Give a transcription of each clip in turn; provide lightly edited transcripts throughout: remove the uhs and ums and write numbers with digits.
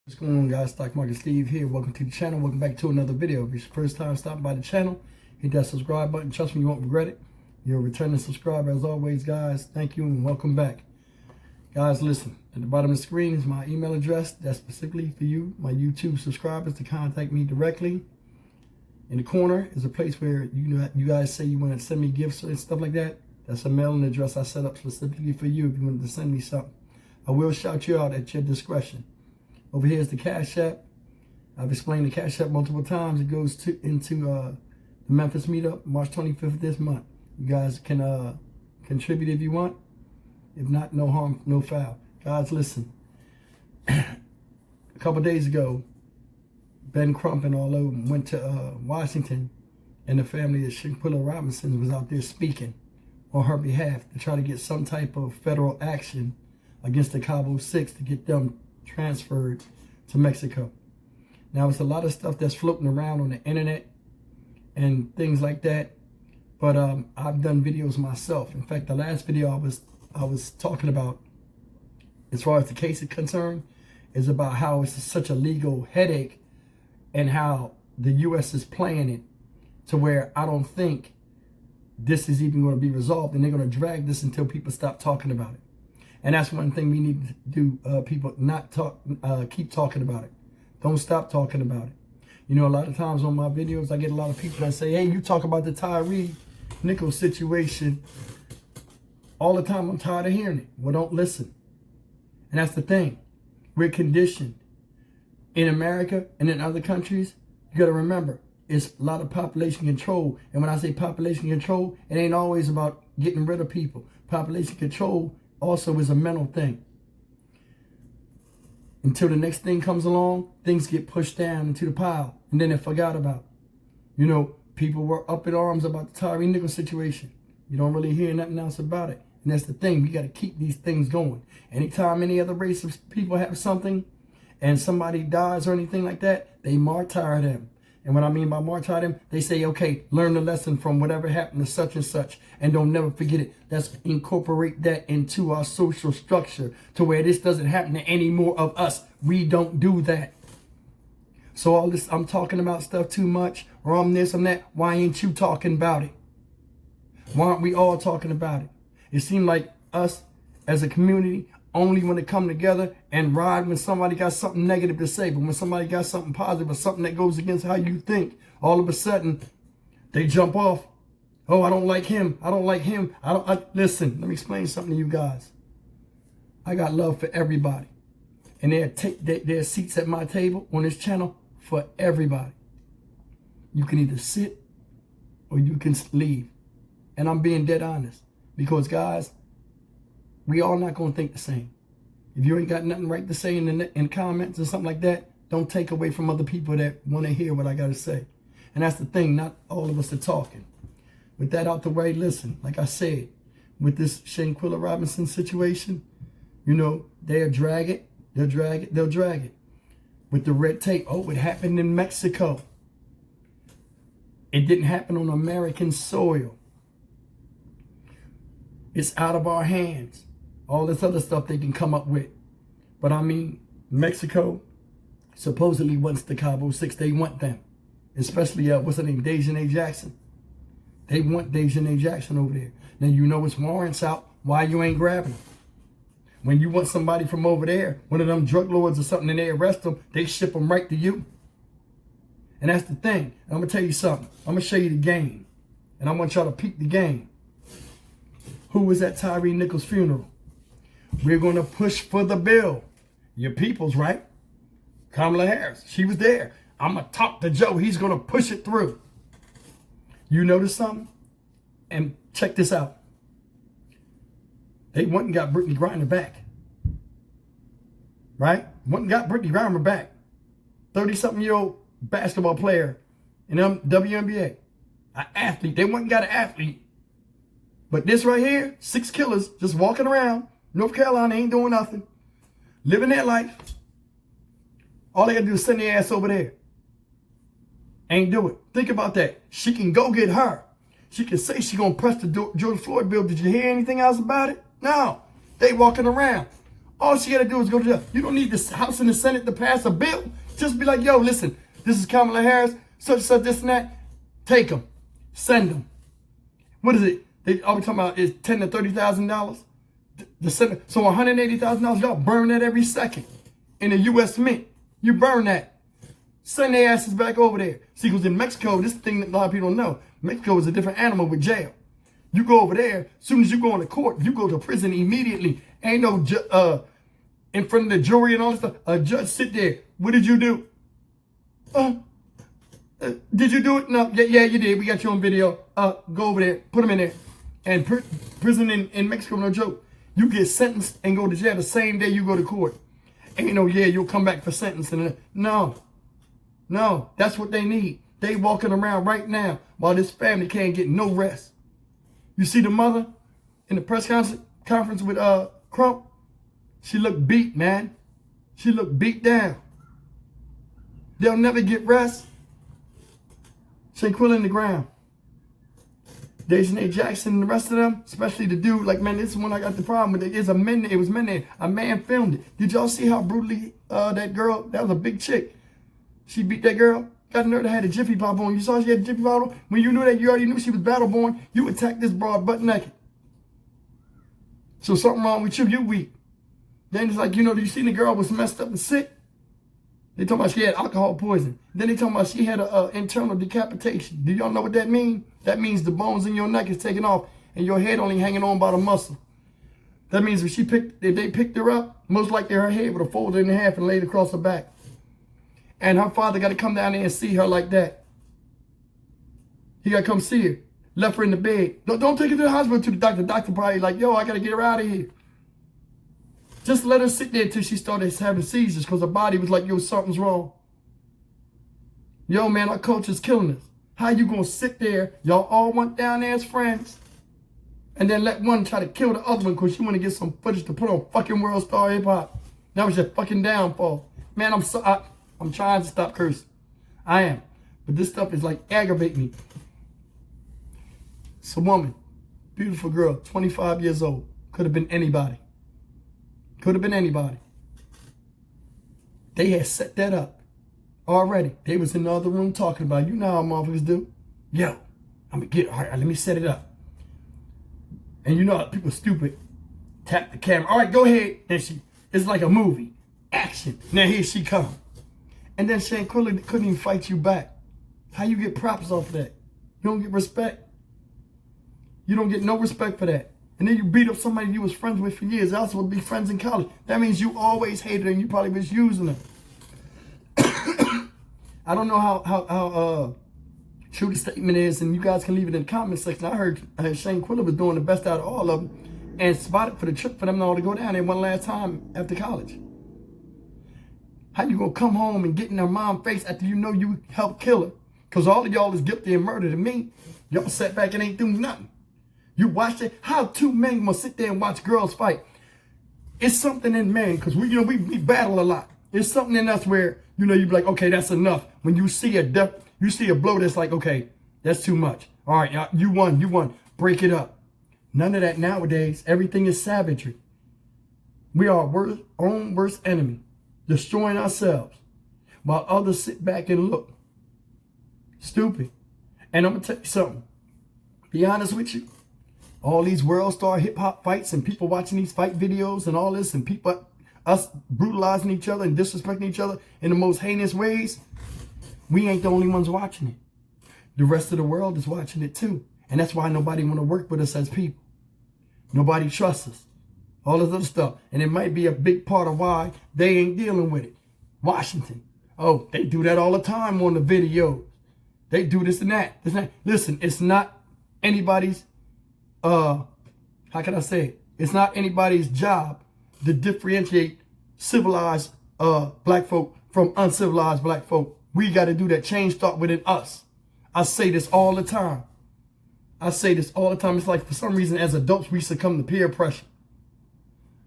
What's going on, guys? Stock Market Steve here. Welcome to the channel. Welcome back to another video. If it's your first time stopping by the channel, hit that subscribe button. Trust me, you won't regret it. You're a returning subscriber as always, guys. Thank you and welcome back. Guys, listen, at the bottom of the screen is my email address. That's specifically for you, my YouTube subscribers, to contact me directly. In the corner is a place where you guys say you want to send me gifts and stuff like that. That's a mailing address I set up specifically for you if you wanted to send me something. I will shout you out at your discretion. Over here is the Cash App. I've explained the Cash App multiple times. It goes into the Memphis meetup, March 25th this month. You guys can contribute if you want. If not, no harm, no foul. Guys, listen. A couple days ago, Ben Crump and all of them went to Washington, and the family of Shanquella Robinsons was out there speaking on her behalf to try to get some type of federal action against the Cabo 6 to get them transferred to Mexico. Now, it's a lot of stuff that's floating around on the internet and things like that, but I've done videos myself. In fact, the last video I was talking about, as far as the case is concerned, is about how it's such a legal headache and how the U.S. is playing it to where I don't think this is even going to be resolved, and they're going to drag this until people stop talking about it. And that's one thing we need to do, people, not talk, keep talking about it. Don't stop talking about it. You know, a lot of times on my videos, I get a lot of people that say, hey, you talk about the Tyre Nichols situation all the time. I'm tired of hearing it. Well, don't listen. And that's the thing. We're conditioned. In America and in other countries, you got to remember, it's a lot of population control. And when I say population control, it ain't always about getting rid of people. Population control also is a mental thing. Until the next thing comes along, things get pushed down into the pile, and then they're forgot about. You know, people were up in arms about the Tyre Nichols situation. You don't really hear nothing else about it. And that's the thing. We got to keep these things going. Anytime any other race of people have something and somebody dies or anything like that, they martyr them. And what I mean by martyr them, they say, okay, learn the lesson from whatever happened to such and such, and don't never forget it. Let's incorporate that into our social structure to where this doesn't happen to any more of us. We don't do that. So all this, I'm talking about stuff too much, or I'm this, I'm that. Why ain't you talking about it? Why aren't we all talking about it? It seemed like us as a community only want to come together and ride when somebody got something negative to say. But when somebody got something positive or something that goes against how you think, all of a sudden they jump off. Oh, I don't like him. I don't like him. Listen, let me explain something to you guys. I got love for everybody. And there are seats at my table on this channel for everybody. You can either sit or you can leave. And I'm being dead honest. Because, guys, we all not going to think the same. If you ain't got nothing right to say in comments or something like that, don't take away from other people that want to hear what I got to say. And that's the thing. Not all of us are talking. With that out the way, listen, like I said, with this Shanquella Robinson situation, you know, they'll drag it. They'll drag it. They'll drag it. With the red tape. Oh, it happened in Mexico. It didn't happen on American soil. It's out of our hands. All this other stuff they can come up with. But I mean, Mexico supposedly wants the Cabo 6. They want them. Especially, what's her name, Dejanay Jackson. They want Dejanay Jackson over there. Now, you know it's warrants out. Why you ain't grabbing them? When you want somebody from over there, one of them drug lords or something, and they arrest them, they ship them right to you. And that's the thing. And I'm going to tell you something. I'm going to show you the game. And I want y'all to peek the game. Who was at Tyre Nichols' funeral? We're going to push for the bill. Your people's right. Kamala Harris, she was there. I'm going to talk to Joe. He's going to push it through. You notice something? And check this out. They went and got Brittany Griner back. Right? Went and got Brittany Griner back. 30-something-year-old basketball player in WNBA. An athlete. They went and got an athlete. But this right here, 6 killers just walking around North Carolina, ain't doing nothing. Living their life. All they got to do is send their ass over there. Ain't do it. Think about that. She can go get her. She can say she going to press the George Floyd bill. Did you hear anything else about it? No. They walking around. All she got to do is go to jail. You don't need the House and the Senate to pass a bill. Just be like, yo, listen, this is Kamala Harris, such, this and that. Take them. Send them. What is it? They always talking about is $10,000 to $30,000. The Senate, so $180,000, y'all burn that every second. In the U.S. Mint, you burn that. Send their asses back over there. See, because in Mexico, this thing that a lot of people don't know, Mexico is a different animal with jail. You go over there, as soon as you go into court, you go to prison immediately. Ain't no in front of the jury and all this stuff. A judge sit there. What did you do? Did you do it? No. Yeah, you did. We got you on video. Go over there. Put them in there. And prison in Mexico, no joke. You get sentenced and go to jail the same day you go to court. Ain't no, yeah, you'll come back for sentencing. No. That's what they need. They walking around right now while this family can't get no rest. You see the mother in the press conference with Crump? She looked beat, man. She looked beat down. They'll never get rest. Shanquella in the ground. Dejanay Jackson and the rest of them, especially the dude, like, man, this is one I got the problem with. It was men there. A man filmed it. Did y'all see how brutally that girl, that was a big chick. She beat that girl. Got the nerve to have a Jiffy Pop on. You saw she had a Jiffy Pop on? When you knew that, you already knew she was battle born. You attacked this broad butt naked. So something wrong with you, you weak. Then it's like, you know, you seen the girl was messed up and sick? They talking about she had alcohol poison. Then they talking about she had an internal decapitation. Do y'all know what that means? That means the bones in your neck is taken off and your head only hanging on by the muscle. That means if they picked her up, most likely her head would have folded in half and laid across her back. And her father got to come down there and see her like that. He got to come see her. Left her in the bed. Don't take her to the hospital to the doctor. The doctor probably like, yo, I got to get her out of here. Just let her sit there until she started having seizures because her body was like, yo, something's wrong. Yo, man, our culture's killing us. How you going to sit there? Y'all all went down there as friends. And then let one try to kill the other one because she want to get some footage to put on fucking World Star Hip Hop. That was your fucking downfall. Man, I'm trying to stop cursing. I am. But this stuff is like aggravating me. It's a woman. Beautiful girl. 25 years old. Could have been anybody. Could have been anybody. They had set that up already. They was in the other room talking about it. You know how motherfuckers do. Yo, I'm going to get it. All right, let me set it up. And you know how people stupid. Tap the camera. All right, go ahead. And it's like a movie. Action. Now here she comes. And then Shanquella couldn't even fight you back. How you get props off of that? You don't get respect. You don't get no respect for that. And then you beat up somebody you was friends with for years. Also would be friends in college. That means you always hated her and you probably was using her. I don't know how true the statement is, and you guys can leave it in the comment section. I heard Shanquella was doing the best out of all of them and spotted for the trip for them all to go down there one last time after college. How you gonna come home and get in her mom's face after you know you helped kill her? Because all of y'all is guilty of murder to me. Y'all sat back and ain't doing nothing. You watched it. How two men gonna sit there and watch girls fight? It's something in men, because we battle a lot. It's something in us where, you be like, okay, that's enough. When you see a blow that's like, okay, that's too much. All right, you won. Break it up. None of that nowadays. Everything is savagery. We are our own worst enemy, destroying ourselves, while others sit back and look. Stupid. And I'm going to tell you something. Be honest with you. All these world star hip hop fights and people watching these fight videos and all this and us brutalizing each other and disrespecting each other in the most heinous ways. We ain't the only ones watching it. The rest of the world is watching it too. And that's why nobody want to work with us as people. Nobody trusts us. All this other stuff. And it might be a big part of why they ain't dealing with it. Washington. Oh, they do that all the time on the videos. They do this and that. Listen, it's not anybody's, how can I say it? It's not anybody's job to differentiate civilized black folk from uncivilized black folk. We got to do that. Change start within us. I say this all the time. It's like for some reason as adults we succumb to peer pressure.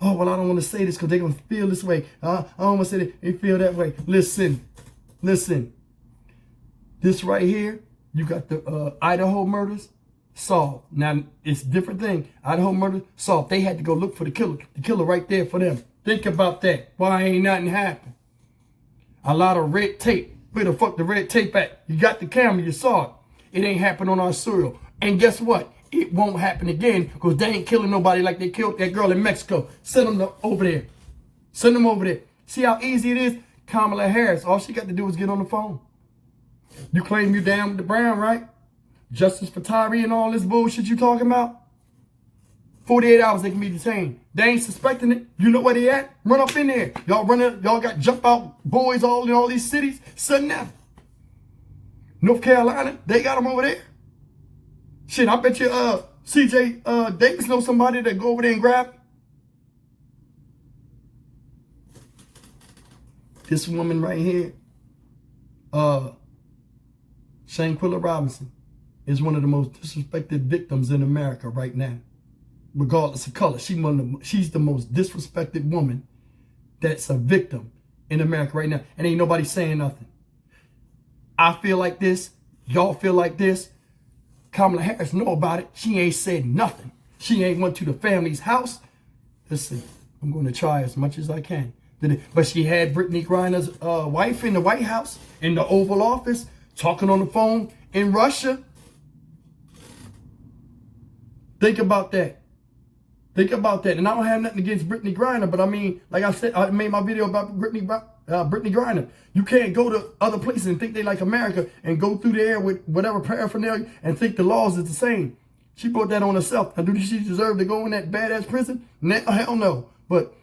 Oh, well, I don't want to say this because they're going to feel this way. I don't want to say they feel that way. Listen. This right here, you got the Idaho murders solved. Now, it's a different thing. Idaho murder solved. They had to go look for the killer right there for them. Think about that. Why ain't nothing happen? A lot of red tape. Where the fuck the red tape at? You got the camera, you saw it. It ain't happened on our soil. And guess what? It won't happen again because they ain't killing nobody like they killed that girl in Mexico. Send them over there. Send them over there. See how easy it is? Kamala Harris, all she got to do is get on the phone. You claim you down with the Brown, right? Justice for Tyree and all this bullshit you talking about? 48 hours they can be detained. They ain't suspecting it. You know where they at? Run up in there. Y'all got jump out boys all in all these cities. Sudden now. North Carolina, they got them over there. Shit, I bet you CJ Davis knows somebody that go over there and grab him. This woman right here, Shanquella Robinson, is one of the most disrespected victims in America right now. Regardless of color, she's the most disrespected woman that's a victim in America right now. And ain't nobody saying nothing. I feel like this. Y'all feel like this. Kamala Harris know about it. She ain't said nothing. She ain't went to the family's house. Listen, I'm going to try as much as I can. But she had Brittany Griner's wife in the White House, in the Oval Office, talking on the phone in Russia. Think about that. Think about that. And I don't have nothing against Brittany Griner, but I mean, like I said, I made my video about Brittany Griner. You can't go to other places and think they like America and go through there with whatever paraphernalia and think the laws is the same. She brought that on herself. Now, do she deserve to go in that badass prison? Hell no. But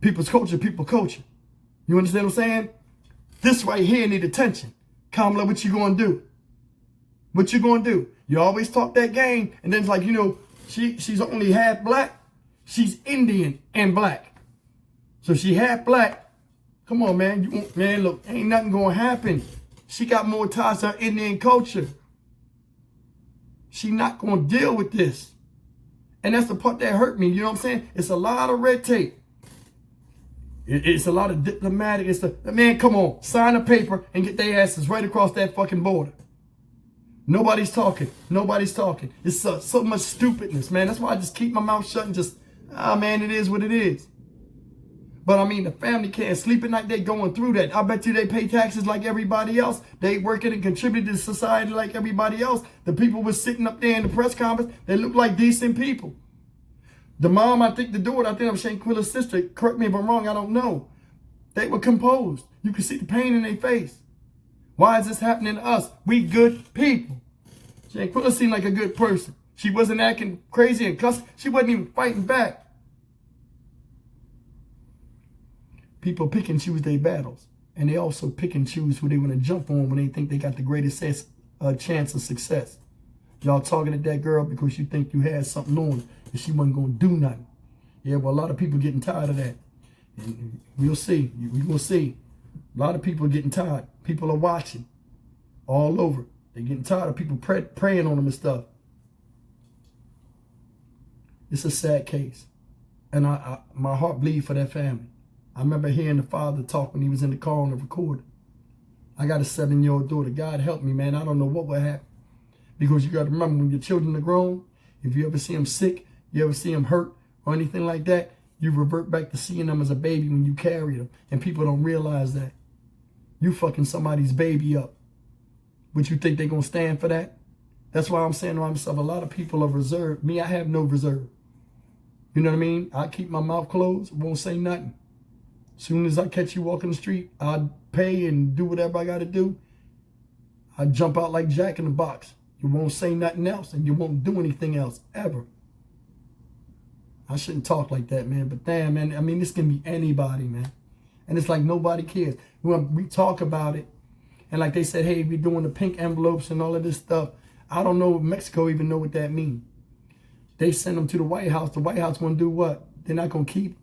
people's culture, people culture. You understand what I'm saying? This right here need attention. Kamala, what you gonna do? What you gonna do? You always talk that game, and then it's like, you know, she's only half black. She's Indian and black. So she half black. Come on, man. Man, look, ain't nothing gonna happen. She got more ties to her Indian culture. She not gonna deal with this. And that's the part that hurt me. You know what I'm saying? It's a lot of red tape. It's a lot of diplomatic. Man, come on. Sign a paper and get their asses right across that fucking border. Nobody's talking. Nobody's talking. It's so much stupidness, man. That's why I just keep my mouth shut and just, man, it is what it is. But I mean, the family can't sleep at night. They're going through that. I bet you they pay taxes like everybody else. They working and contribute to society like everybody else. The people were sitting up there in the press conference. They look like decent people. The mom, I think the daughter, I think I'm Shanquella's sister. Correct me if I'm wrong. I don't know. They were composed. You can see the pain in their face. Why is this happening to us? We good people. Shanquella seemed like a good person. She wasn't acting crazy and cussing. She wasn't even fighting back. People pick and choose their battles. And they also pick and choose who they want to jump on when they think they got the greatest chance of success. Y'all talking at that girl because you think you had something on her and she wasn't going to do nothing. Yeah, well, a lot of people getting tired of that. And we'll see. We will see. A lot of people are getting tired. People are watching all over. They're getting tired of people praying on them and stuff. It's a sad case. And my heart bleeds for that family. I remember hearing the father talk when he was in the car on the recorder. I got a 7-year-old daughter. God help me, man. I don't know what would happen. Because you got to remember, when your children are grown, if you ever see them sick, you ever see them hurt or anything like that, you revert back to seeing them as a baby when you carry them. And people don't realize that. You fucking somebody's baby up. Would you think they're going to stand for that? That's why I'm saying to myself, a lot of people are reserved. Me, I have no reserve. You know what I mean? I keep my mouth closed, won't say nothing. As soon as I catch you walking the street, I pay and do whatever I got to do. I jump out like Jack in the Box. You won't say nothing else, and you won't do anything else, ever. I shouldn't talk like that, man. But damn, man, I mean, this can be anybody, man. And it's like nobody cares. We talk about it, and like they said, hey, we're doing the pink envelopes and all of this stuff. I don't know if Mexico even know what that means. They send them to the White House. The White House going to do what? They're not going to keep them.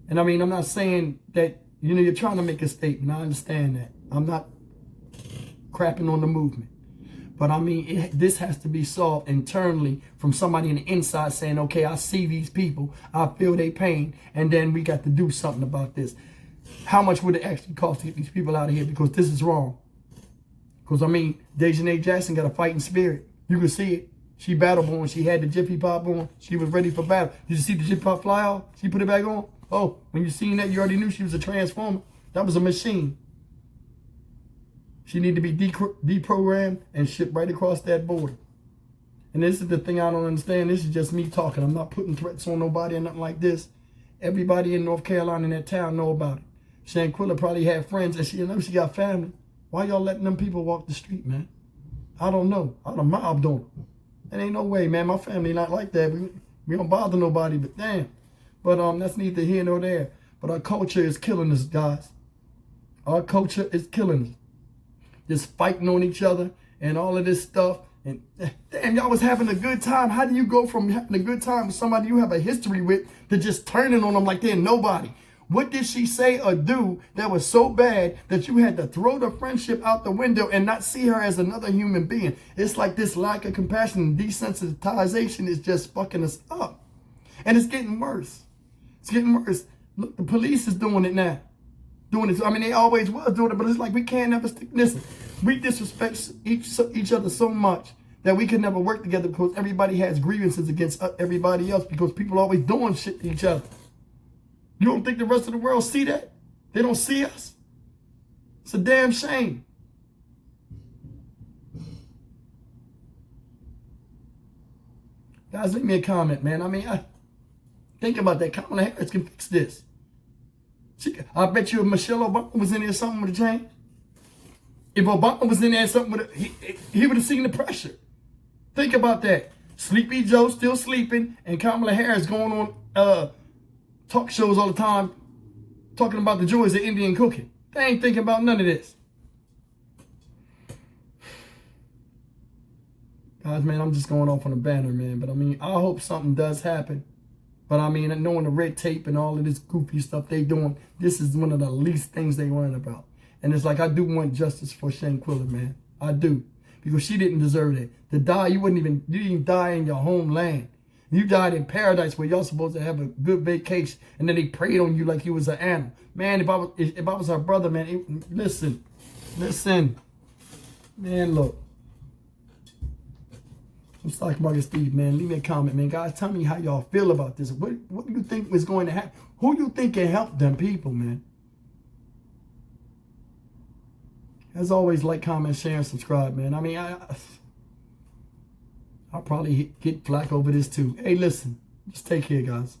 And I mean, I'm not saying that, you know, you're trying to make a statement. I understand that. I'm not crapping on the movement. But I mean, this has to be solved internally from somebody on the inside saying, okay, I see these people, I feel their pain, and then we got to do something about this. How much would it actually cost to get these people out of here? Because this is wrong. Because I mean, Dejanay Jackson got a fighting spirit. You can see it. She battle born. She had the Jiffy Pop on. She was ready for battle. Did you see the Jiffy Pop fly off? She put it back on? Oh, when you seen that, you already knew she was a transformer. That was a machine. She need to be deprogrammed and shipped right across that border. And this is the thing I don't understand. This is just me talking. I'm not putting threats on nobody or nothing like this. Everybody in North Carolina in that town know about it. Shanquella probably had friends and she got family. Why y'all letting them people walk the street, man? I don't know. I'd have mobbed on them. There ain't no way, man. My family not like that. We don't bother nobody, but damn. But that's neither here nor there. But our culture is killing us, guys. Our culture is killing us. Just fighting on each other and all of this stuff. And damn, y'all was having a good time. How do you go from having a good time with somebody you have a history with to just turning on them like they're nobody? What did she say or do that was so bad that you had to throw the friendship out the window and not see her as another human being? It's like this lack of compassion and desensitization is just fucking us up. And it's getting worse. It's getting worse. Look, the police is doing it now. Doing it. I mean, they always was doing it, but it's like we can't never stick. Listen, we disrespect each other so much that we can never work together because everybody has grievances against everybody else because people are always doing shit to each other. You don't think the rest of the world see that? They don't see us? It's a damn shame. Guys, leave me a comment, man. I mean, think about that. Kamala Harris can fix this. I bet you if Michelle Obama was in there, something would have changed. If Obama was in there, something would have, he would have seen the pressure. Think about that. Sleepy Joe still sleeping, and Kamala Harris going on talk shows all the time, talking about the joys of Indian cooking. They ain't thinking about none of this. Guys, man, I'm just going off on a banner, man. But I mean, I hope something does happen. But I mean, knowing the red tape and all of this goofy stuff they doing, this is one of the least things they worrying about. And it's like, I do want justice for Shanquella, man. I do. Because she didn't deserve it. To die, you didn't die in your homeland. You died in paradise where y'all supposed to have a good vacation. And then they preyed on you like you was an animal. Man, if I was her brother, man, listen. Man, look. I'm Stock Market Steve, man. Leave me a comment, man. Guys, tell me how y'all feel about this. What do you think is going to happen? Who you think can help them people, man? As always, like, comment, share, and subscribe, man. I mean, I'll probably get flack over this too. Hey, listen. Just take care, guys.